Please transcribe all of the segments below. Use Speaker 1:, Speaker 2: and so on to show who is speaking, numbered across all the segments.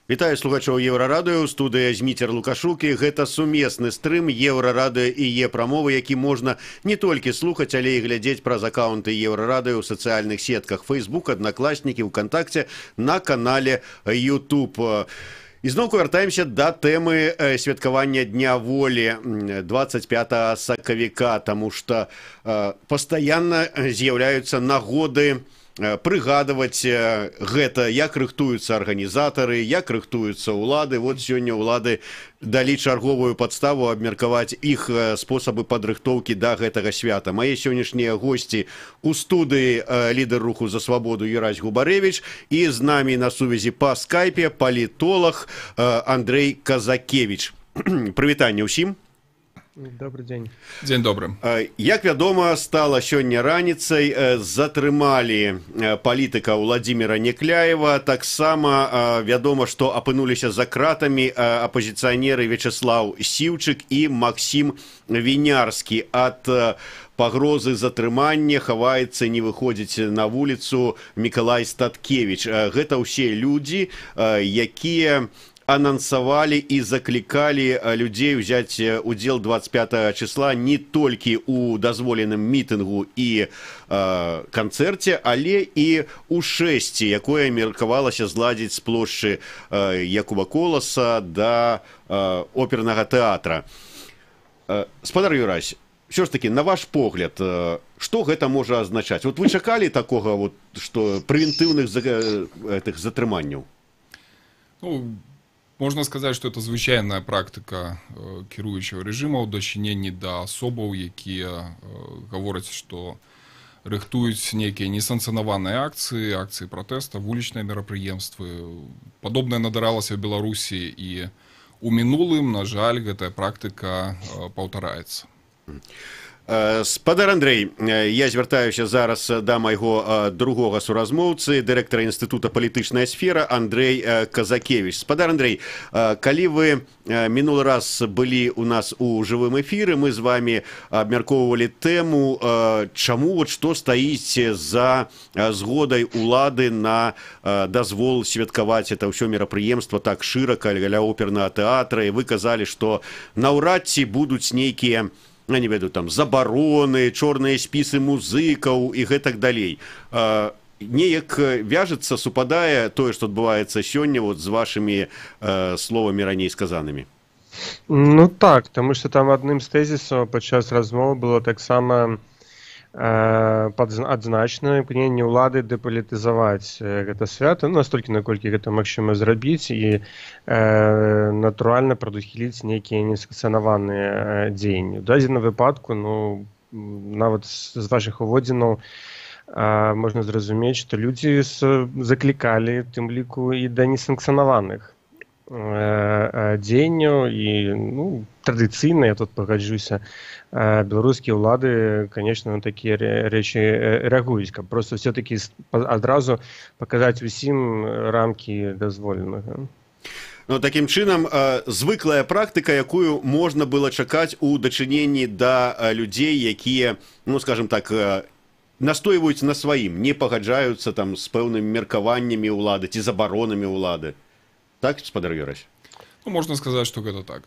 Speaker 1: Вітаю слухачоў Еўрарадыё, студыя Зміцер Лукашук, і гэта сумесны стрым Еўрарадыё і Е-прамовы, які можна не толькі слухаць, але і глядзець праз акаунты Еўрарадыё ў сацыяльных сетках Facebook, Аднакласнікі, ВКонтакце, на канале YouTube. Ізноўку вяртаемся да тэмы святкавання Дня волі 25 сакавіка, таму што пастаянна з'яўляюцца нагоды прыгадваць гэта, як рыхтуюцца арганізатары, як рыхтуюцца ўлады. Вот сёння ўлады далі чарговую падставу абмеркаваць іх спосабы падрыхтоўкі да гэтага свята. Мае сённяшнія госці у студыі лідар руху за свабоду Юрась Губарэвіч і з намі на сувязі па скайпе палітолог Андрэй Казакевіч. Прывітанне ўсім.
Speaker 2: Добрый день.
Speaker 3: Дзень добры.
Speaker 1: Як вядома, стала сёння раніцай, затрымалі палітыка Владзіміра Някляева. Таксама вядома, што апынуліся за кратамі апазіцыянеры Вячеслаў Сіўчык і Максім Вінярскі. Ад пагрозы затрымання хаваецца, не выходзіць на вуліцу Мікалай Статкевіч. Гэта ўсе людзі, якія анансавалі і заклікалі людзей узяць удзел 25 числа не толькі ў дазволеным мітынгу і канцэрце, але і ў шэсці, якое меркавалася зладзіць з плошчы Якуба Коласа да опернага тэатра. Спадар Юрась, ўсё ж такі, на ваш погляд, што гэта можа азначаць? Вот вы чакалі такога, вот, што прэвентыўных затрыманняў?
Speaker 3: Можна сказаць, што это звычайная практыка кіруючага рэжыма ў дачыненні да асобаў, якія гавораць, што рыхтуюць нейкія несанкцыянаваныя акцыі пратэста, вулічныя мерапрыемствы. Падобнае надаралася ў Беларусі і ў мінулым, на жаль, гэтая практыка паўтараецца.
Speaker 1: Спадар Андрэй, я звяртаюся зараз да майго другога суразмоўцы, дырэктара Інстытута палітычная сфера Андрэй Казакевіч. Спадар Андрэй, калі вы мінулы раз былі у нас у жывым эфіры, мы з вами абмяркоўвалі тэму, чаму, вот што стаіць за згодай улады на дазвол святкаваць это ўсё мерапрыемства так шырака ля опернага тэатра, і вы казалі, што наўрад ці будуць нейкія, я не веду, там, забароны, чорныя спісы музыкаў і гэтак далей. Неяк вяжецца, супадае тое, што адбываецца сёння вот з вашымі словамі раней сказанымі?
Speaker 2: Ну так, тому што там адным з тэзісаў падчас размовы было таксама адзначана імкненне ўлады дэпалітызаваць гэта свята, настолькі, наколькі гэта магчыма зрабіць, і натуральна прадухіліць нейкія несанкцыянаваныя дзеянні. У дадзеным выпадку, нават з вашых уводзінаў можна зразумець, што людзі заклікалі, тым ліку, і да несанкцыянаваных дзеянняў, і традыцыйна, я тут пагаджуся, беларускія ўлады, конечно, на такія рэчы рэагуюць, каб просто все-таки адразу паказаць усім рамкі дазволенага.
Speaker 1: Такім чынам, звыклая практыка, якую можна было чакаць у дачыненні да людзей, якія, скажем так, настойваюць на сваім, не пагаджаюцца там з пэўнымі меркаваннямі ўлады ці забаронамі ўлады. Так, спадар Юрась?
Speaker 3: Можна сказаць, што гэта так.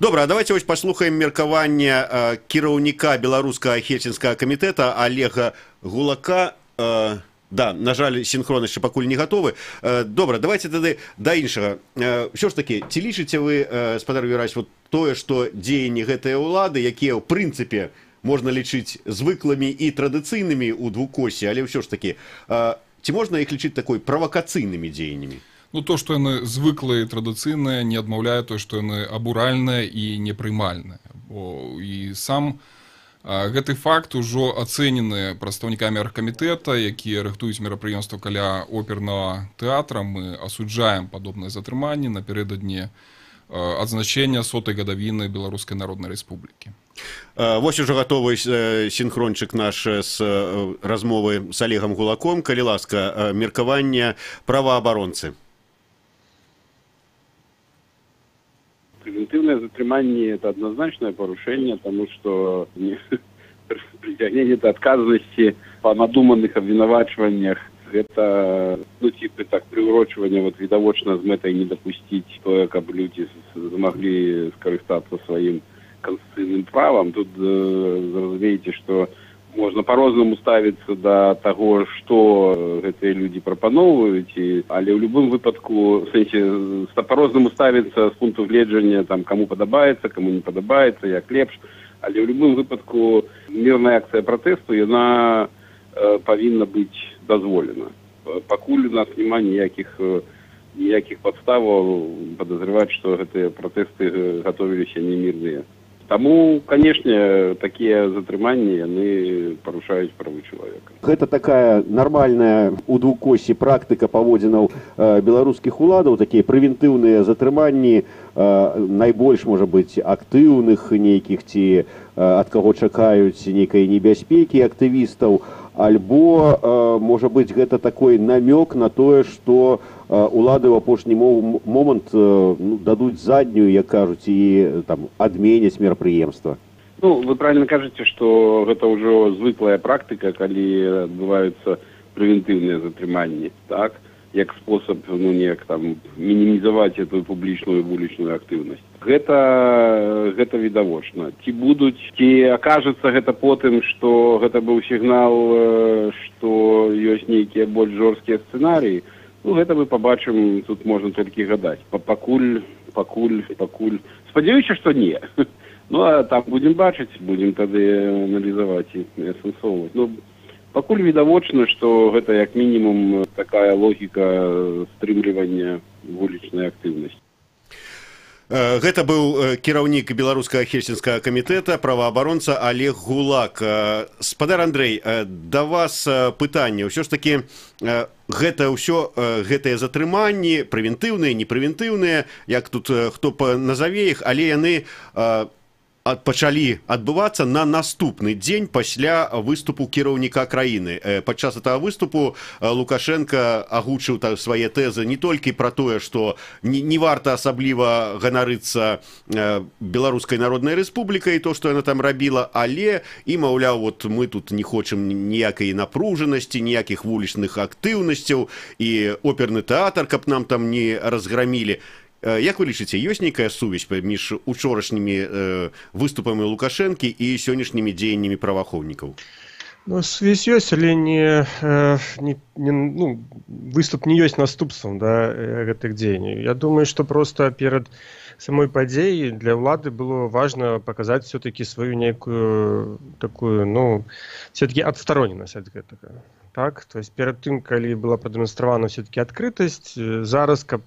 Speaker 1: Добра, давайте вось паслухаем меркаванне кіраўніка беларускага хельсінскага камітэта Олега Гулака. Да, на жаль, синхрон яшчэ пакуль не гатовы. Добра, давайте тады да іншага. Ўсё ж такі, ці лічыце вы, спадар Юрась, вот тое, што дзеянні гэтыя ўлады, якія ў прынцыпе можна лічыць звыклымі і традыцыйнымі ў двукосе, але ўсё ж такі, ці можна іх лічыць такой правакацыйнымі дзеяннямі?
Speaker 3: То, што яны звыклыя і традыцыйныя, не адмаўляе то, што яны абуральныя і непрымальныя. І сам гэты факт ужо ацэнены прадстаўнікамі аргкамітэта, якія рыхтуюць мерапрыемства каля опернага тэатра. Мы асуджаем падобныя затрыманні напярэдадні адзначэння 100-й гадавіны Беларускай Народнай Рэспублікі.
Speaker 1: Вось ужо гатовы синхрончык наш з размовы з Олегам Гулаком. Калі ласка, меркаванне праваабаронцы.
Speaker 4: Превентивное затрымание – это однозначное порушение, потому что притягнение до отказности по надуманных обвинувачиваниях гэта, ну, типа так, прыўрочванне вот відавочна з мэтай не дапусціць тое, каб людзі змаглі скарыстацца сваім канстытуцыйным правам. Тут зразумееце, што можна по-рознаму ставіцца да таго, што гэтыя людзі прапаноўваюць, але ў любым выпадку, в сэнсе, по-рознаму ставіцца з пункту гледжання, там, каму падабаецца, каму не падабаецца, як лепш, але ў любым выпадку мірная акцыя пратэсту, яна павінна быць дазволена. Пакуль у нас няма ніякіх падставаў падазрываць, што гэтыя пратэсты гатовіліся не мірныя. Таму, канешне, такія затрыманні, яны парушаюць правы чалавека.
Speaker 1: Гэта такая нармальная у двукосі практыка паводзінаў беларускіх уладаў, такія прэвентыўныя затрыманні найбольш, можа быць, актыўных нейкіх ці ад каго чакаюць нейкай небяспекі актывістаў, альбо, можа быць, гэта такой намёк на тое, што улады ў апошні момант дадуць заднюю, як кажуць, і там адменяць мерапрыемства.
Speaker 4: Ну, вы правильно кажаце, што гэта ўжо звыклая практыка, калі адбываюцца прэвентыўныя затрыманні, так? Як спосаб, ну, неяк там мінімізаваць эту публічную вулічную актыўнасць. Гэта відавочна. Ці будуць, ці акажацца гэта потым, што гэта быў сігнал, што ёсць нейкія больш жорсткія сцэнарыі, ну, гэта мы пабачым, тут можна толькі гадаць. Пакуль. Спадзяюся, што не. Ну, а там будзем бачыць, будзем тады аналізаваць і асэнсоўваць. Ну, пакуль відавочна, што гэта як мінімум такая логіка стрымлівання вулічнай актыўнасці.
Speaker 1: Гэта быў кіраўнік беларускага хельсінскага камітэта, праваабаронца Олег Гулак. Спадар Андрэй, да вас пытанне. Ўсё ж такі гэта ўсё, гэтыя затрыманні, прэвентыўныя, непрэвентыўныя, як тут хто назаве іх, але яны пачалі адбывацца на наступны дзень пасля выступу кіраўніка краіны. Падчас этого выступу Лукашенко агучыў свае тэзы не толькі пра тое, што не варта асабліва ганарыцца Беларускай Народнай Рэспублікай, то, што яна там рабіла, але і, маўляў, вот мы тут не хочам ніякай напружанасці, ніякіх вулічных актыўнасцяў і оперны тэатр, каб нам там не разграмілі. Як вы лічыце, ёсць нейкая сувязь паміж учорашнімі выступамі Лукашэнкі і сённяшнімі дзеяннямі праваахоўнікаў?
Speaker 2: Ну, сувязь ёсць, але выступ не ёсць наступствам, да, гэтых дзеянняў. Я думаю, што проста перад самой падзеі для ўлады было важна паказаць все-таки сваю нейкую такую, ну, все-таки адстароненасць ад гэтага. Так, то есть перед тым, калі была прадэманстравана все-таки адкрытасць, зараз, каб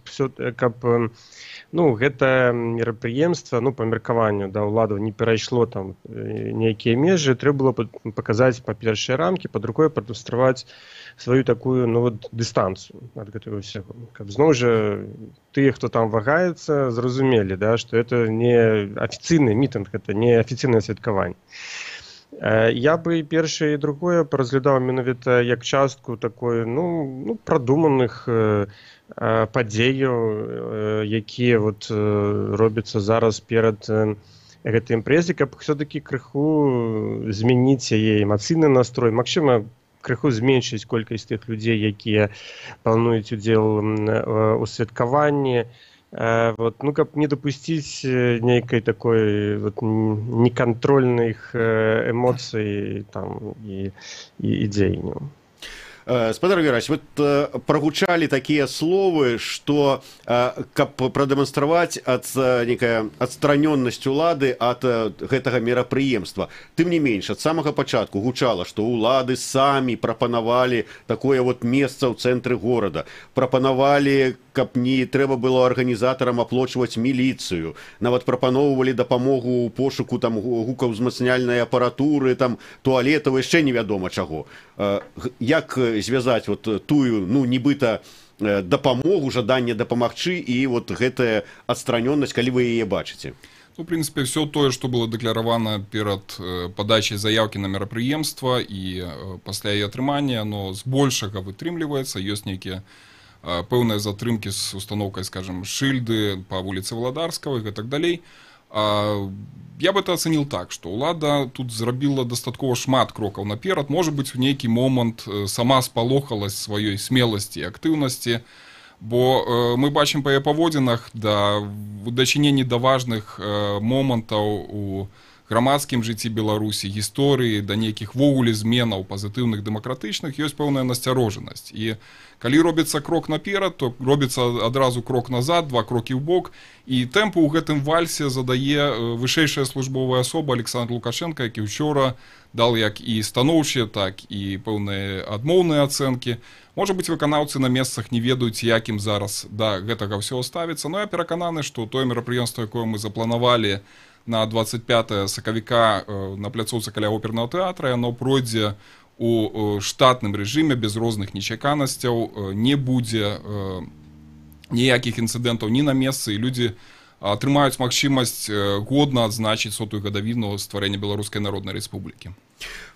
Speaker 2: гэта мерапрыемства, па меркаванню да ўладаў не перайшло там нейкія межы, трэба было паказаць па-першыя рамкі, па-другое прадэманстраваць сваю такую, дыстанцыю ад гэтага ўсяго. Каб зноў жа тыя, хто там вагаецца, зразумелі, да, што это не афіцыйны мітынг, это не афіцыйнае святкаванне. Я бы першае і другое разглядаў менавіта як частку такой, прадуманых падзеяў, якія робяцца зараз перад гэтай імпрэзай, каб все-таки крыху змяніць яе эмацыйны настрой, магчыма, крыху зменшыць колькасць тых людзей, якія плануюць удзел у святкаванні. Каб не дапусціць нейкай такой некантрольных эмоцый і дзеянняў.
Speaker 1: Спадар Верась, вы прагучалі такія словы, што каб прадэманстраваць нейкая адстранённасць улады ад гэтага мерапрыемства. Тым не менш, ад самага пачатку гучала, што улады самі прапанавалі такое месца ў цэнтры горада. Прапанавалі, каб не трэба было арганізатарам аплочваць міліцыю. Нават прапаноўвалі дапамогу ў пошуку гукаўзмацняльнай апаратуры, туалетаў, яшчэ невядома чаго. Як звязаць тую, нібыта дапамогу, жаданне дапамагчы і гэтая адстранёнасць, калі вы яе бачыце?
Speaker 3: В принципе, все тое, што было дэкларавана перад падачай заяўкі на мерапрыемства і пасля яе атрымання, оно збольшага вытрымліваецца, ёсць нейкія пэўныя затрымкі з установкай, скажем, шыльды па вуліцы Валадарскага і так далей. Я бы это оценил так, что ўлада тут зрабіла дастаткова шмат крокаў наперад, можа быць, у нейкі момант сама спалохалась сваёй смеласці і актыўнасці, бо мы бачым па яе паводзінах у дачыненні да важных момантаў у грамадскім жыцці Беларусі, гісторыі, да нейкіх ввогуле зменаў пазітыўных, дэмакратычных, ёсць пэўная насцярожанасць. І калі робіцца крок наперад, то робіцца адразу крок назад, 2 крокі ў бок, і тэмпу ў гэтым вальсе задае вышэйшая службовая асоба Александр Лукашенко, які ўчора дал як і станоўчыя, так і пэўныя адмоўныя ацэнкі. Можа быць, выканаўцы на месцах не ведаюць, як ім зараз да гэтага ўсё ставіцца, но я перакананы, што тое мерапрыемства, якое мы запланавалі на 25 сакавіка на пляцоўцы каля опернага тэатра, яно пройдзе у штатным рэжыме, без розных нечаканасцяў, не будзе ніякіх інцыдэнтаў ні на месцы, і людзі атрымаюць магчымасць годна адзначыць 100-ю гадавіну стварэння Беларускай Народнай Рэспублікі.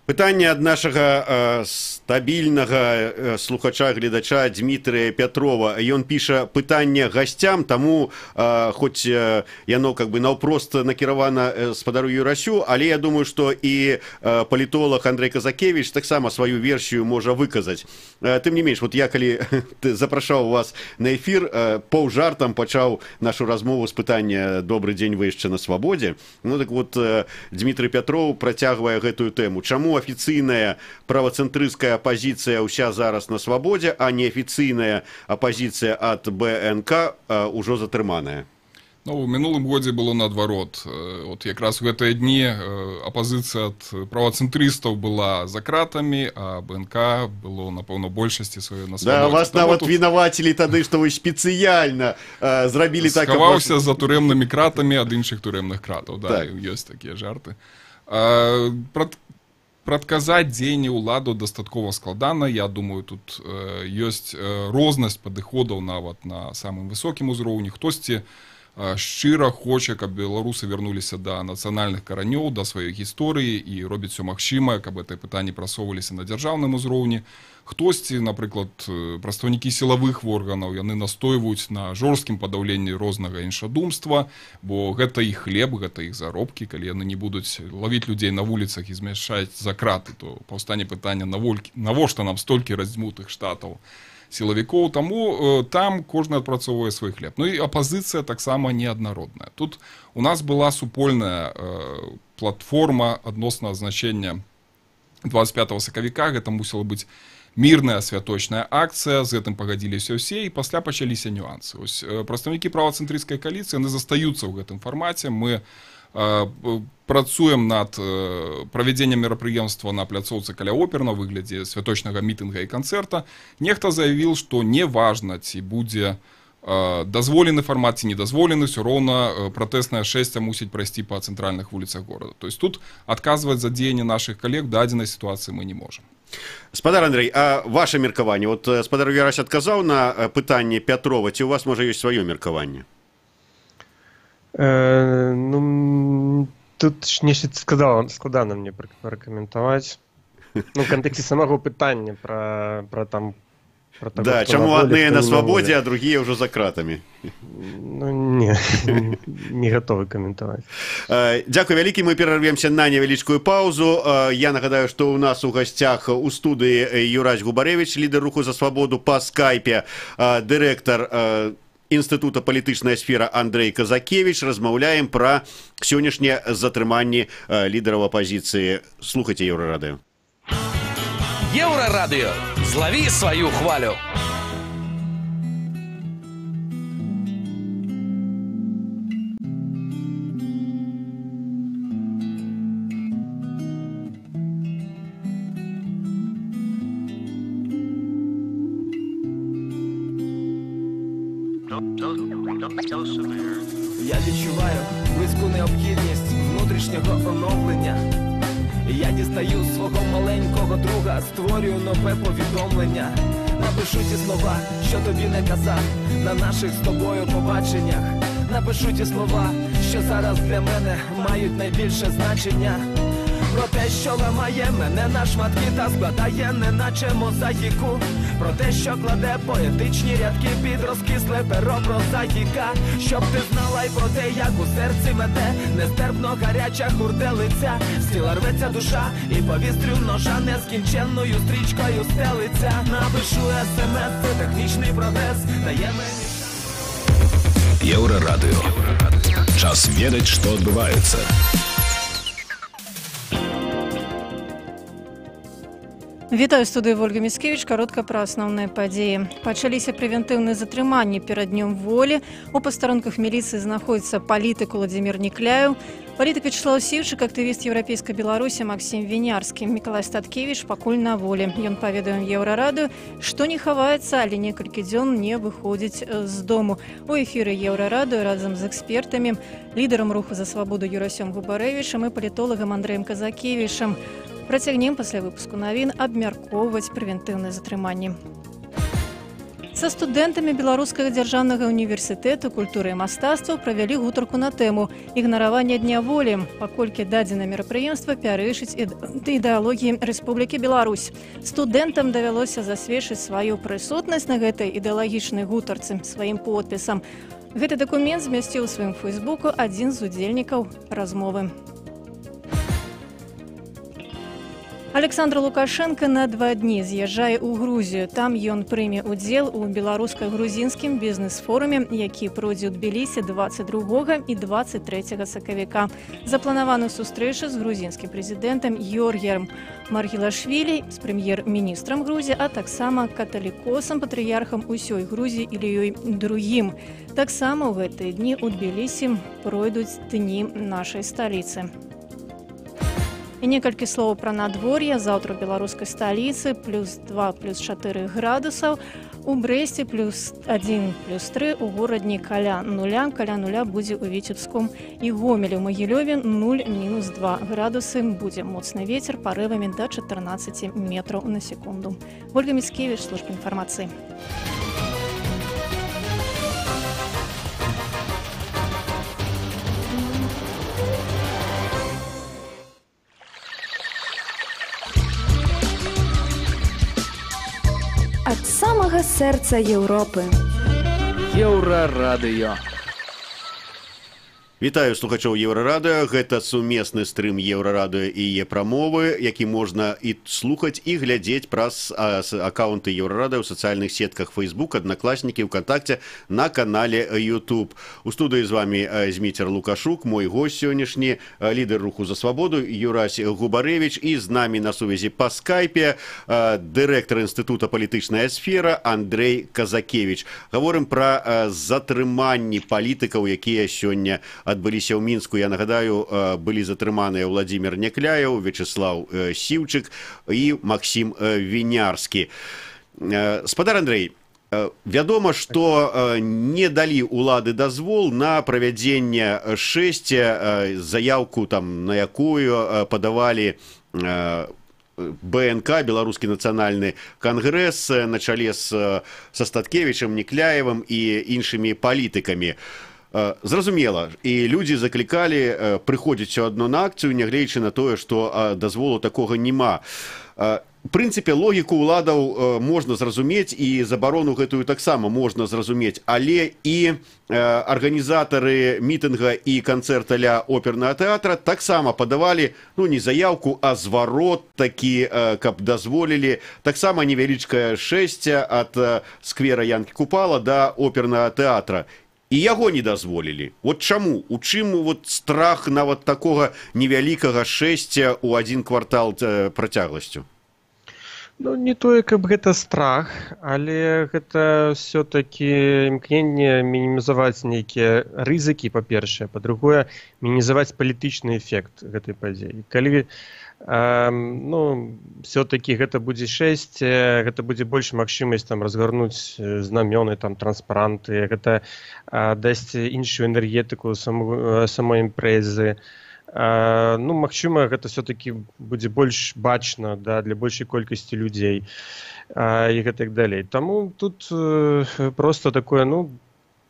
Speaker 1: Пытанне ад нашага стабільнага слухача-гледача Дмітрыя Пятрова. Ён піша пытанне гасцям, таму хоць яно как бы наўпрост накіравана спадару Юрасю, але я думаю, што і палітолог Андрэй Казакевіч таксама сваю версію можа выказаць. Тым не менш, вот я калі запрашаў вас на эфір, паўжартам пачаў нашу размову з пытання «Добры дзень, вы яшчэ на свабодзе». Ну так вот, Дмітрый Пятров працягвае гэтую тэму. Чаму афіцыйная правацэнтрысцкая апазіцыя ўся зараз на свабодзе, а неафіцыйная апазіцыя ад БНК ўжо затрыманая?
Speaker 3: Ну, у мінулым годзе было наадварот. От якраз у гэтыя дні апазіцыя ад правацэнтрыстаў была за кратамі, а БНК было, напэўна, большасці сваёй на свабодзе.
Speaker 1: Да, вас нават вінавацілі тады, што вы спецыяльна зрабілі так...
Speaker 3: Схаваўся за турэмнымі кратамі ад іншых турэмных кратаў. Да, ёсць такія жарты. Прадказаць дзеянне ўладаў дастаткова складана. Я думаю, тут ёсць рознасць падыходаў нават на самым высокім узроўні. Хтосьці шчыра хоча, каб беларусы вярнуліся да нацыянальных каранёў, да сваёй гісторыі і робіць усё магчымае, каб гэтыя пытанні прасоўваліся на дзяржаўным узроўні. Хтосьці, напрыклад, прадстаўнікі сілавых органаў, яны настойваюць на жорсткім падаўленні рознага іншадумства, бо гэта іх хлеб, гэта іх заробкі. Калі яны не будуць лавіць людзей на вуліцах і змяшчаць за краты, то паўстане пытанне, навошта нам столькі раздзьмутых штатаў сілавікоў. Таму там кожны адпрацоўвае свой хлеб. Ну і апазіцыя таксама неаднародная. Тут у нас была супольная платформа адносна азначэння 25 сакавіка. Гэта мусіла быць мірная святочная акцыя, з гэтым пагадзіліся ўсе, і пасля пачаліся нюансы. Ось прадстаўнікі правацэнтрысцкай кааліцыі, яны застаюцца ў гэтым фармаце. Мы працуем над правядзеннем мерапрыемства на пляцоўцы каля опер на выглядзе святочнага мітынга і канцэрта. Нехта заявіў, што не важна, ці будзе дазволены фармат, ці недазволены, ўсё роўна пратэснае шэсце мусіць прайсці па цэнтральных вуліцах горада. То есть тут адказваць за дзеянне нашых калег дадзенай сітуацыі мы не можам.
Speaker 1: Спадар Андрэй, а ваше меркаванне? Вот спадар Юрась адказаў на пытанне Пятрова, ці у вас можа ёсць сваё меркаванне?
Speaker 2: Ну, тут нешта складана мне пракаментаваць. Ну, в кантэксце самого пытання пра там...
Speaker 1: Да, чаму адныя на свабодзе, а другія ўжо за кратамі?
Speaker 2: Ну, не гатовы каментаваць.
Speaker 1: Дзякуй вялікі, мы перарвемся на невялічкую паўзу. Я нагадаю, што ў нас у гасцях у студыі Юрась Губарэвіч, лідар руху за свабоду па скайпе, дырэктар Інстытута палітычная сфера Андрэй Казакевіч. Размаўляем пра сённяшнія затрыманні лідараў апазіцыі. Слухайце Еўрарадыё.
Speaker 5: Еўрарадыё, злаві сваю хвалю.
Speaker 6: Я відчуваю близьку необхідність внутрішнього оновлення. Я дістаю свого маленького друга, створюю нове повідомлення. Напишу ті слова, що тобі не казав на наших з тобою побаченнях. Напишу ті слова, що зараз для мене мають найбільше значення. про те, що ламає мене на шматки та складає, неначе мозаїку. Про те, що кладе поетичні рядки під розкисле перо прозаїка. Щоб ти знала й про те, як у серці мете нестерпно гаряча хурделиця. З тіла рветься душа і повістрю ножа нескінченною стрічкою стелиться. Напишу смс, це технічний прогрес, дає мені
Speaker 7: Еўрарадыё. Час ведаць, што адбываецца.
Speaker 8: Вітаю, студыі Ольга Міцкевіч. Каротка пра асноўныя падзеі. Пачаліся прэвентыўныя затрыманні перад днём волі. У пастарунках міліцыі знаходзіцца палітык Уладзімір Некляеў, палітык Вячеслаў Сіўчык, актывіст Еўрапейскай Беларусі Максім Вінярскі, Мікалай Статкевіч пакуль на волі. Ён паведаміў Еўрарадыё, што не хаваецца, але некалькі дзён не выходзіць з дому. У эфіры Еўрарадыё разам з экспертамі, лідарам руху за свабоду Юрасём Губарэвічам і палітолагам Андрэем Казакевічам. Працягнем пасля выпуску навін абмяркоўваць прэвентыўныя затрыманні. Са студэнтамі Беларускага дзяржаўнага універсітэту культуры і мастацтваў правялі гутарку на тэму ігнаравання дня волі, паколькі дадзенае мерапрыемства пярэчыць ідэалогіі Рэспублікі Беларусь. Студэнтам давялося засведчыць сваю прысутнасць на гэтай ідэалагічнай гутарцы сваім подпісам. Гэты дакумент змясціў у сваім фэйсбуку адзін з удзельнікаў размовы. Александр Лукашенко на 2 дні з'язджае ў Грузію. Там ён прыме ўдзел у беларуска-грузінскім бізнес-форуме, які пройдзе ў Тбілісі 22 і 23 сакавіка. Запланавана сустрэча з грузінскім прэзідэнтам Георгіем Маргілашвілі, з прэм'ер-міністрам Грузіі, а таксама каталікосам, патрыярхам усёй Грузіі Іліёй II. Таксама ў гэтыя дні ў Тбілісі пройдуць дні нашай сталіцы. І некалькі слоў пра надвор'е. Заўтра ў беларускай сталіцы +2, +4 градусаў. У Брэсце +1, +3, у горадні каля нуля будзе ў Віцебском і Гомелі. У Магілёве 0, -2 градусы. Будзе моцны вецер парывамі да 14 метраў на секунду. Ольга Міцкевіч, служба інфармацыі.
Speaker 9: Ад самага сэрца Еўропы.
Speaker 5: Еўрарадыё.
Speaker 1: Вітаю слухачоў Еўрарадыё. Гэта сумесны стрым Еўрарадыё і е-прамовы, які можна і слухаць, і глядзець праз аккаунты Еўрарадыё ў сацыяльных сетках Facebook, Аднакласнікі, ВКонтакце, на канале YouTube. У студыі з вами Зміцер Лукашук, мой госць сённяшні, лідар руху за свабоду Юрась Губарэвіч, і з намі на сувязі па скайпе дырэктар Інстытута палітычная сфера Андрэй Казакевіч. Гаворым пра затрыманні палітыкаў, якія сёння адбыліся ў Мінску. Я нагадаю, былі затрыманыя Уладзімір Некляеў, Вячеслаў Сіўчык і Максім Вінярскі. Спадар Андрэй, вядома, што не далі ўлады дазвол на правядзенне шэсця, заяўку, на якую падавалі БНК, Беларускі нацыянальны кангрэс, на чале са Статкевічам, Некляевым і іншымі палітыкамі. Зразумела, і людзі заклікалі прыходзіць усё адно на акцыю, нягледзячы на тое, што дазволу такога няма. В прынцыпе, логіку ўладаў можна зразумець, і забарону гэтую таксама можна зразумець, але і арганізатары мітынга і канцэрта ля опернага тэатра таксама падавалі, не заяўку, а зварот такі, каб дазволілі таксама невялічкае шэсце ад сквера Янкі Купала да опернага тэатра. І яго не дазволілі. Вот чаму? У чым страх нават такога невялікага шэсця ў адзін квартал працягласцю?
Speaker 2: Не тое, каб гэта страх, але гэта ўсё-такі імкненне мінімізаваць нейкія рызыкі, па-першае, па-другое, мінімізаваць палітычны эфект гэтай падзеі. Калі все-таки гэта будзе шэсце, гэта будзе больш магчымасць разгарнуць знамёны, транспаранты, гэта дасць іншую энергетыку самой імпрэзы. Магчыма, гэта все-таки будзе больш бачна для большай колькасці людзей і гэтак далей. Таму тут просто такое,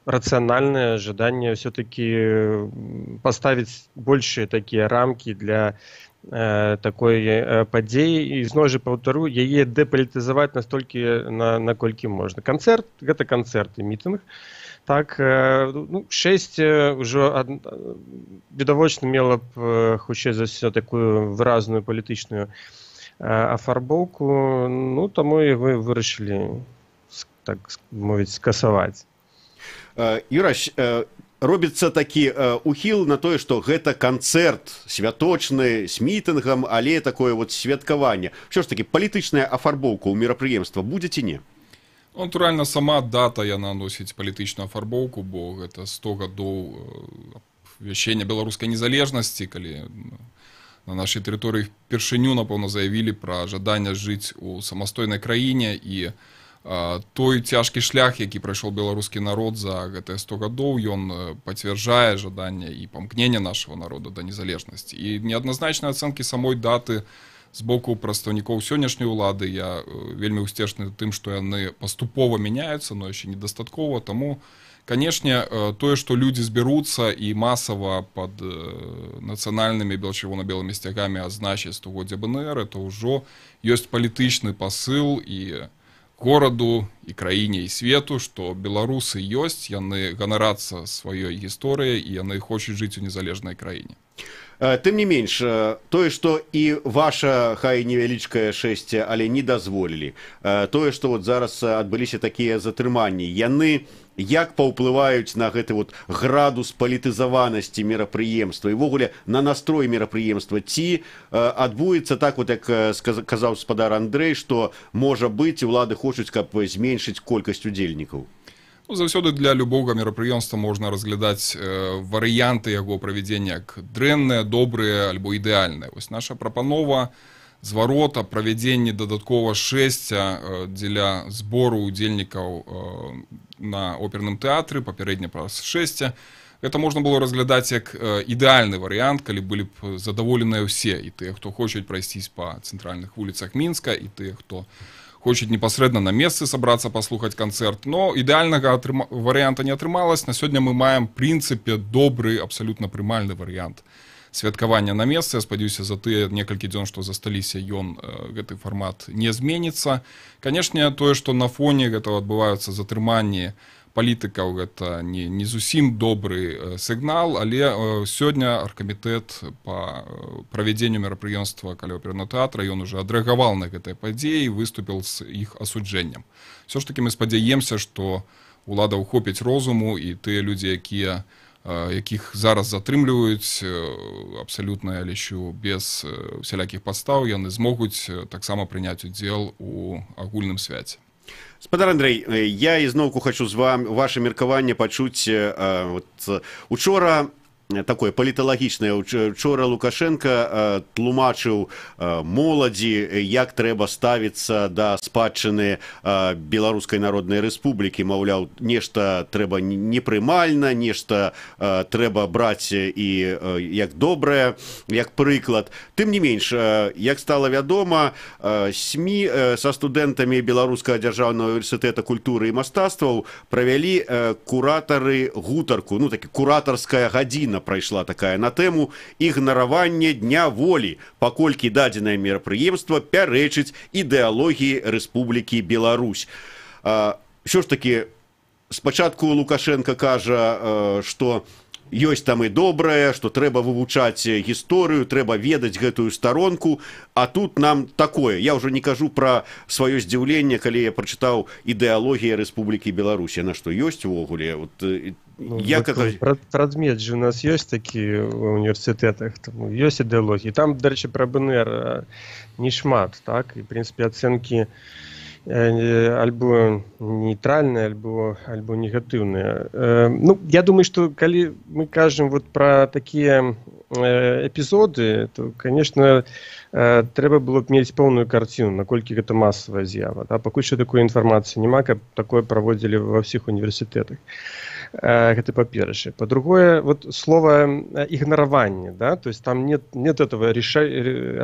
Speaker 2: рацыянальнае жаданне все-таки поставить большие такие рамки для такой падзеі, і зноў жа паўтару, яе дэпалітызаваць настолькі, наколькі можна. Канцэрт — гэта канцэрт і мітынг. Так, 6 ўжо відавочна мела б хутчэй за ўсё такую выразную палітычную афарбоўку, таму і вы вырашылі, так мовіць, скасаваць.
Speaker 1: Юрась, робіцца такі ухіл на тое, што гэта канцэрт святочны з мітынгам, але такое вот святкаванне. Що ж такі, палітычная афарбоўка ў мерапрыемства будзе ці не?
Speaker 3: Натуральна, сама дата яна носіць палітычную афарбоўку, бо гэта 100 гадоў абвяшчэння беларускай незалежнасці, калі на нашай тэрыторыі впершыню, напэўна, заявілі пра жаданне жыць у самастойнай краіне, і той цяжкі шлях, які прайшоў беларускі народ за гэтыя 100 гадоў, ён пацвярджае жаданне і памкнення нашага народа да незалежнасці. І неадназначныя ацэнкі самой даты з боку прадстаўнікоў сённяшняй улады я вельмі ўсцешны тым, што яны паступова мяняюцца, но яшчэ недастаткова. Таму, канешне, тое, што людзі збяруцца і масава пад нацыянальнымі чырвона-белымі сцягамі адзначыць 100годдзе БНР, это ўжо ёсць палітычны пасыл і гораду, і краіне, і свету, што беларусы ёсць, яны ганарацца сваёй гісторыяй, і яны хочуць жыць у незалежнай краіне.
Speaker 1: Тым не менш, тое, што і ваша, хай невялічкае шэсце, але не дазволілі, тое, што вот зараз адбыліся такія затрыманні, яны як паўплываюць на гэты вот градус палітызаванасці мерапрыемства і ввогуле на настрой мерапрыемства, ці адбудзецца так, вот як казаў спадар Андрэй, што, можа быць, улады хочуць, каб зменшыць колькасць удзельнікаў?
Speaker 3: Заўсёды для любога мерапрыемства можна разглядаць варыянты яго правядзення як дрэнныя, добрыя альбо ідэальныя. Вось наша прапанова зварота, правядзенне дадаткова 6 дзеля збору удзельнікаў на оперным тэатры, папярэдне праз 6. Гэта можна было разглядаць як ідэальны варыянт, калі былі б задаволеныя ўсе, і тыя, хто хочуць прайсцісь па цэнтральных вуліцах Мінска, і тыя, хто хочуць непасрэдна на месцы сабрацца, паслухаць канцэрт. Но ідэальнага варыянта не атрымалась. На сёння мы маем, прынцыпе, добры, абсалютна прымальны варыянт святкавання на месцы. Я спадзяюся, за тыя некалькі дзён, што засталіся, гэты фармат не зменіцца. Канешне, тое, што на фоне гэтага адбываюцца затрыманні палітыкаў, гэта не зусім добры сігнал, але сёння аргкамітэт па правядзенню мерапрыемства каля опернага тэатра, ён уже адрэагаваў на гэтыя падзеі і выступіў з іх асуджэннем. Всё ж такі мы спадзяемся, што улада ўхопіць розуму, і тыя людзі, якіх зараз затрымліваюць абсалютна, я лічу, без усялякіх падстаў, яны змогуць таксама прыняць удзел у агульным свяце.
Speaker 1: Спадар Андрэй, я ізноўку хочу з вами ваше меркаванне пачуць. Учора такое паліталагічнае, учора Лукашенко тлумачыў моладзі, як трэба ставіцца да спадчыны Беларускай Народнай Рэспублікі. Маўляў, нешта трэба непрымальна, нешта трэба браць і як добрае, як прыклад. Тым не менш, як стала вядома, СМІ са студэнтамі Беларускага дзяржаўнага універсітэта культуры і мастацтваў правялі куратары гутарку, такі куратарская гадзіна прайшла такая на тэму ігнаравання Дня волі, паколькі дадзенае мерапрыемства пярэчыць ідэалогіі Рэспублікі Беларусь. Що ж такі, спачатку Лукашенко кажа, што ёсць там і добрае, што трэба вывучаць гісторыю, трэба ведаць гэтую старонку, а тут нам такое. Я ўжо не кажу пра сваё здзіўленне, калі я прачытаў ідэалогія Рэспублікі Беларусь. Яна што ёсць увогуле?
Speaker 2: Прадмет же у нас ёсць такі ў універсітэтах, ёсць ідэалогіі. Там, дарэчы, пра БНР не шмат, так? І, в прынцыпе, ацэнкі альбо нейтральныя, альбо негатыўныя. Я думаю, што калі мы кажам пра такія эпізоды, то, конечно, трэба было б мець поўную карціну, наколькі гэта масавая з'ява. Пакуль што такой інфармацыі няма, каб такое праводзілі ва ўсіх універсітэтах. Гэта па-першае. Па-другое, слово ігнараванне, то есть там нет этого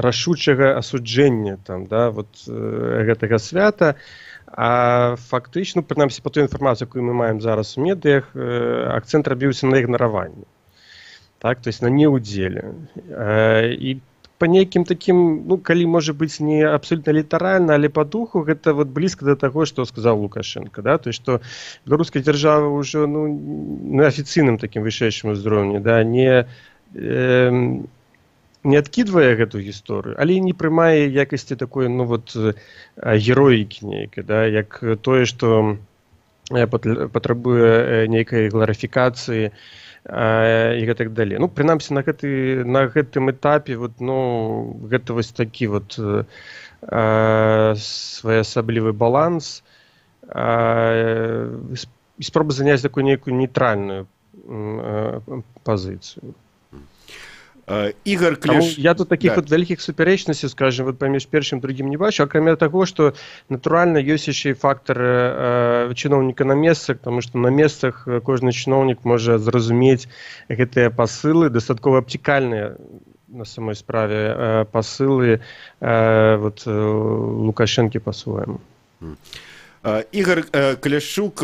Speaker 2: рашучага асуджэння гэтага свята, а фактычна, прынамсі, па той інфармацыі, якую мы маем зараз у медыях, акцэнт рабіўся на ігнараванне. То есть на неудзеле. І по нейкім такім, ну, калі можа быць не абсолютно літаральна, але по духу гэта вот блізка до таго, што сказаў Лукашенко, да, то есть што беларуская дзяржава ўжо, ну, на афіцыйным такім вышэйшым узроўні, да, не адкідвае гэту гісторыю, але і не прымае якасці такой, ну, вот, героікі нейкай, да, як тое, што патрабуе нейкай гларыфікацыі і гэтак далей. Ну, прынамсі, на гэтым этапе, вот, ну, гэта вось такі вот своеасаблівы баланс і спроба заняць такую нейкую нейтральную пазіцыю.
Speaker 1: Ігор Кляш...
Speaker 2: Я тут таких вот вялікіх супярэчнасцей, скажем, вот паміж першым і другім не бачу, акрамя таго, што натуральна ёсць яшчэ і фактар чыноўніка на месцах, потому что на месцах кожны чыноўнік можа зразумець гэтыя пасылы, дастаткова абцікальныя на самой справе пасылы вот Лукашэнкі па-свойму.
Speaker 1: Ігор Кляшчук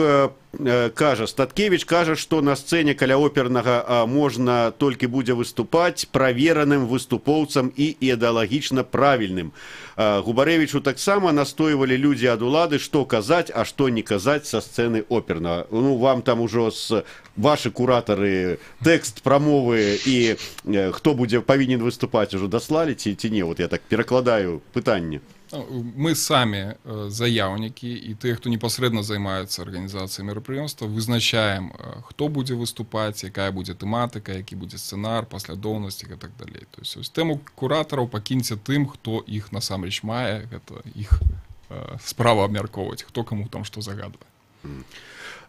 Speaker 1: кажа, Статкевич кажа, што на сцэне каля опернага можна толькі будзе выступаць правераным выступоўцам і ідэалагічна правільным. Губарэвічу таксама настойвалі людзі ад улады, што казаць, а што не казаць са сцэны опернага. Ну, вам там ужо вашы куратары тэкст прамовы і хто будзе павінен выступаць ужо даслалі ці не? Вот я так перакладаю пытанне.
Speaker 3: Мы сами заявники и те, кто непосредственно занимается организацией мероприемства, вызначаем, кто будет выступать, какая будет тематика, какой будет сценар, последовательность и так далее. То есть тему кураторов покиньте тем, кто их на самом деле мае, это их справа обмярковывать, кто кому там что загадывает.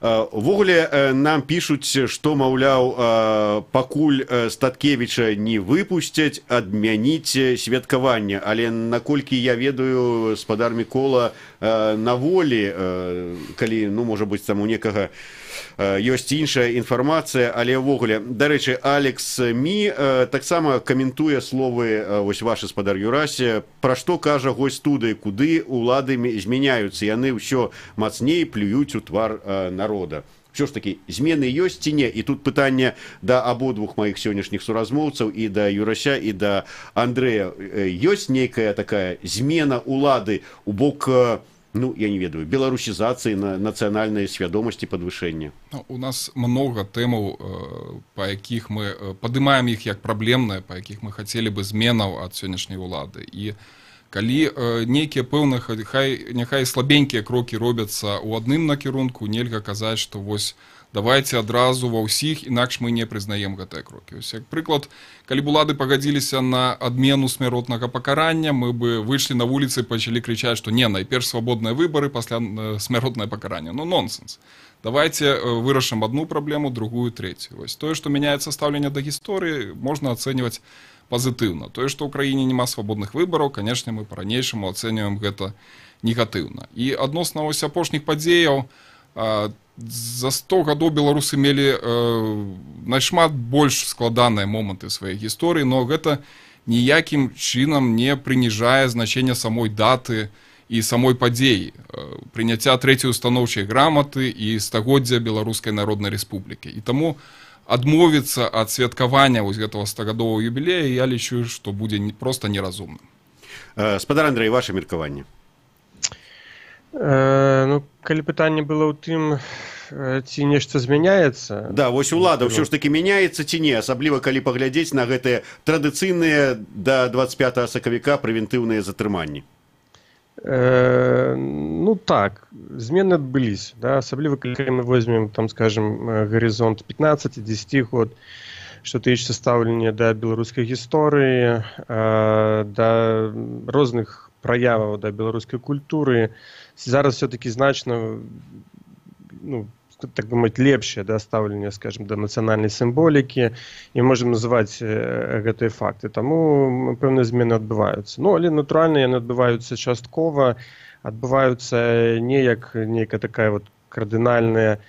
Speaker 1: Увогуле нам пишуць, што, маўляў, пакуль Статкевіча не выпусцяць, адмяніць святкаванне. Але наколькі я ведаю, спадар Мікола на волі, калі, ну, можа быць, там у некага ёсць іншая інфармацыя, але ўвогуле. Дарэчы, Алекс Мі таксама каментуе словы вось вашы, спадар Юрасе, пра што кажа госць студыі, куды улады змяняюцца, яны ўсё мацней плююць у твар народа. Все ж таки, змены ёсць ці не? І тут пытанне да абодвух маіх сённяшніх суразмоўцаў, і да Юрася, і да Андрэя. Ёсць нейкая такая змена улады у бок, ну, я не ведаю, беларусізацыі, нацыянальнай свядомасці, падвышэння?
Speaker 3: У нас много тэмаў, па якіх мы падымаем іх як праблемныя, па якіх мы хацелі бы зменаў ад сённяшняй улады. І калі нейкія пэўныя, няхай слабенькія крокі робяцца ў адным накірунку, нельга казаць, што вось давайте адразу ва ўсіх, інакш мы не прызнаем гэтыя крокі. Ось, як прыклад, калі б улады пагадзіліся на адмену смяротнага пакарання, мы бы выйшлі на вуліцы і пачалі крычаць, што не, найперш свабодныя выбары, пасля смяротнае пакаранне. Ну, нонсенс. Давайте вырашым одну праблему, другую, третью. Ось, тое, што мяняецца стаўленне да гісторыі, можна ацэньваць пазітыўна. Тое, што ў краіне няма свабодных выбараў, канешне, мы па-ранейшаму ацэньваем гэта негатыўна. І адносна ось апошніх падзеяў, за 100 гадоў беларусы мелі нашмат больш складаныя моманты сваёй гісторыі, но гэта ніякім чынам не прыніжае значэння самой даты і самой падзеі, прыняцця трэцяй устаноўчай граматы і стагоддзя Беларускай Народнай Рэспублікі. І таму адмовіцца ад святкавання вось гэтага 100гадовага юбілея, я лічу, што будзе проста неразумным.
Speaker 1: Спадар Андрэй, ваше меркаванне?
Speaker 2: Ну, калі пытанне было ў тым, ці нешта змяняецца.
Speaker 1: Да, вось улада ўсё ж такі мяняецца ці не, асабліва калі паглядзець на гэтыя традыцыйныя да 25 сакавіка прэвентыўныя затрыманні.
Speaker 2: Ну так, змены адбыліся, да, асабліва калі мы возьмем, там, скажем, гарызонт 15-10 год, што тычыцца стаўлення да беларускай гісторыі, да розных праяваў да беларускай культуры. Зараз все-таки значна, ну, так бы мовіць, лепшае да, стаўленне, скажем, да нацыянальнай сімволікі, і можем называць гэтыя факты. Таму пэўныя змены адбываюцца. Ну, але натуральна яны адбываюцца часткова, адбываюцца не як нейкая такая вот кардынальная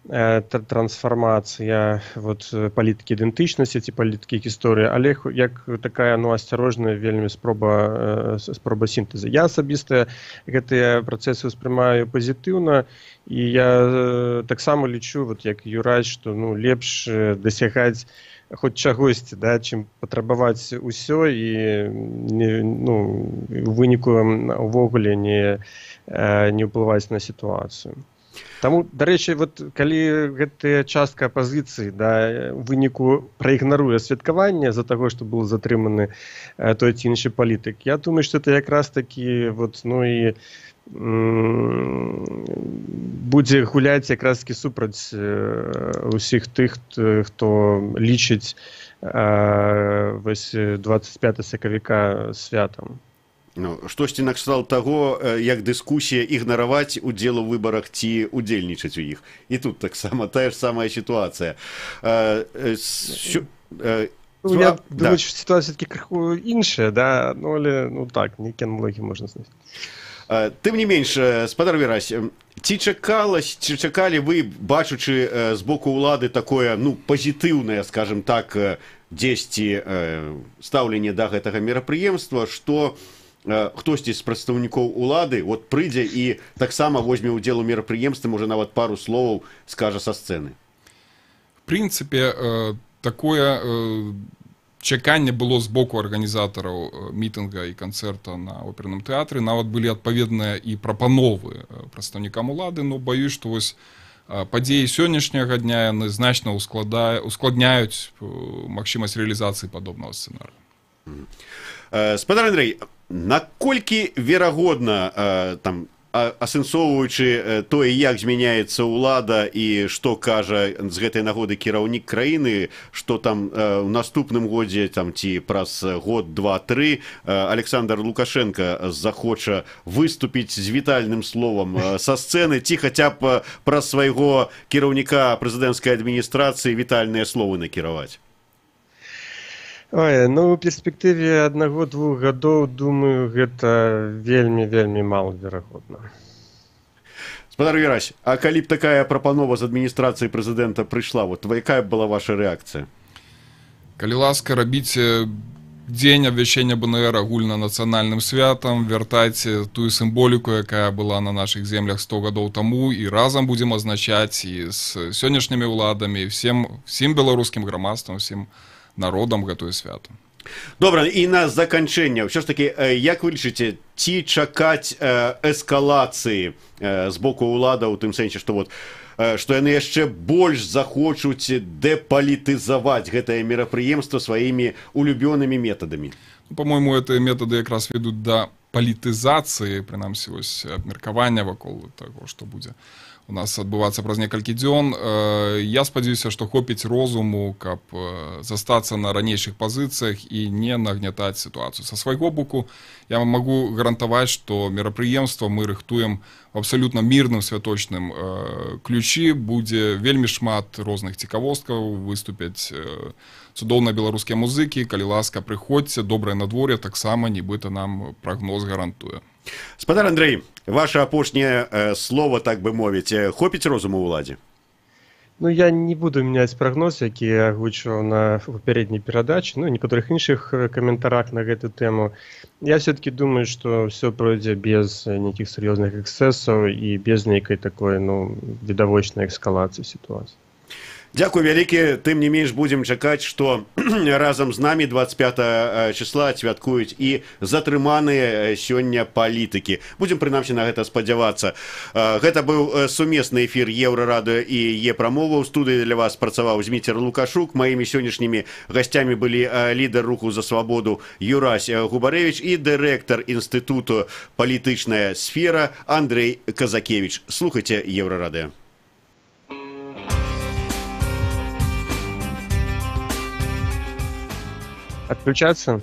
Speaker 2: трансфармацыя вот палітыкі ідэнтычнасці ці палітыкі гісторыі, але як такая асцярожная вельмі спроба сінтэза. Я асабіста гэтыя працэсы ўспрымаю пазітыўна, і я таксама лічу, вот як Юрась, што лепш дасягаць хоць чагосьці, да, чым патрабаваць усё і у выніку увогуле не ўплываць на сітуацыю. Таму, дарэчы, вот калі гэтая частка апазіцыі, да, у выніку праігнаруе святкаванне з-за таго, што быў затрыманы той ці іншы палітык, я думаю, што это якраз такі і будзе гуляць якраз-такі супраць усіх тых, хто лічыць 25 сакавіка святам.
Speaker 1: Штосьці накшталт таго, як дыскусія ігнараваць удзел у выбарах ці удзельнічаць у іх. І тут таксама тая ж самая сітуацыя.
Speaker 2: Я думаю, што сітуацыя такі крыху іншая, да? Але так, нейкія аналогіі можна знайсці.
Speaker 1: Тым не менш, спадар Юрась, ці чакалі вы, бачучы з боку ўлады такое, пазітыўнае, скажем так, дзесьці стаўленне да гэтага мерапрыемства, што хтосьці з прадстаўнікоў улады прыйдзе і таксама возьме ўдзел у мерапрыемстве, можа нават пару словаў скажа са сцэны?
Speaker 3: В прынцыпе, такое чаканне было з боку арганізатараў мітынга і канцэрта на оперным тэатры. Нават былі адпаведныя і прапановы прадстаўнікам улады, но баюсь, што вось падзеі сённяшняга дня яны значна ускладняюць магчымасць рэалізацыі падобнага сцэнарыя.
Speaker 1: Спадар Андрэй, наколькі верагодна, асэнсоўваючы тое, як змяняецца ўлада і што кажа з гэтай нагоды кіраўнік краіны, што там у наступным годзе ці праз год, 2-3 Александр Лукашенко захоча выступіць з вітальным словам са сцэны ці хаця б праз свайго кіраўніка прэзідэнцкай адміністрацыі вітальныя словы накіраваць?
Speaker 2: У перспектыве 1-2 гадоў, думаю, гэта вельмі малаверагодна.
Speaker 1: Спадар Юрась, а калі б такая прапанова з адміністрацыі прэзідэнта прыйшла, якая б была ваша рэакцыя?
Speaker 3: Калі ласка, рабіце дзень абвяшчэння БНР агульнанацыянальным святам, вяртайце тую сімволіку, якая была на нашых землях 100 гадоў таму, і разам будзем азначаць і з сённяшнімі ўладамі, всім беларускім грамадствам, всім народам гэтую святу.
Speaker 1: Добра, і на заканчэнне, ўсё ж такі, як вы лічыце, ці чакаць эскалацыі з боку ўлада, у тым сэнсе, што яны яшчэ больш захочуць дэпалітызаваць гэтае мерапрыемства сваімі улюбёнымі метадамі?
Speaker 3: По-моему, гэтыя метады якраз ведуць да палітызацыі, прынамсі, абмеркавання вакол таго, што будзе у нас адбывацца праз некалькі дзён. Я спадзяюся, што хопіць розуму, каб застацца на ранейшых пазіцыях і не нагнятаць сітуацыю. Са свайго боку, я магу гарантаваць, што мерапрыемства мы рыхтуем в абсалютна мірным святочным ключі. Будзе вельмі шмат розных цікавосткаў, выступяць цудоўныя беларускія музыкі. Калі ласка, прыходзьце, добрае надвор'е таксама, нібыта нам прагноз гарантуе.
Speaker 1: Спадар Андрэй, ваше апошняе слово, так бы мовіць, хопіць розуму ўладзе?
Speaker 2: Я не буду мяняць прагноз, які я агучваў на папярэдняй перадачы, некаторых іншых каментарах на гэту тэму. Я все-таки думаю, што ўсё пройдзе без нейкіх сур'ёзных эксцэсаў і без нейкай такой, відавочнай эскалацыі сітуацыі.
Speaker 1: Дзякуй вялікі, тым не менш будзем чакаць, што разам з намі 25 числа святкуюць і затрыманыя сёння палітыкі. Будзем прынамсі на гэта спадзявацца. Гэта быў сумесны эфір Еўрарадыё і Е-прамова. У студыі для вас працаваў Зміцер Лукашук. Маімі сённяшнімі гасцямі былі лідар руху за свабоду Юрась Губарэвіч і дырэктар інстытуту палітычная сфера Андрэй Казакевіч. Слухайце Еўрарадыё.
Speaker 2: Отключаться?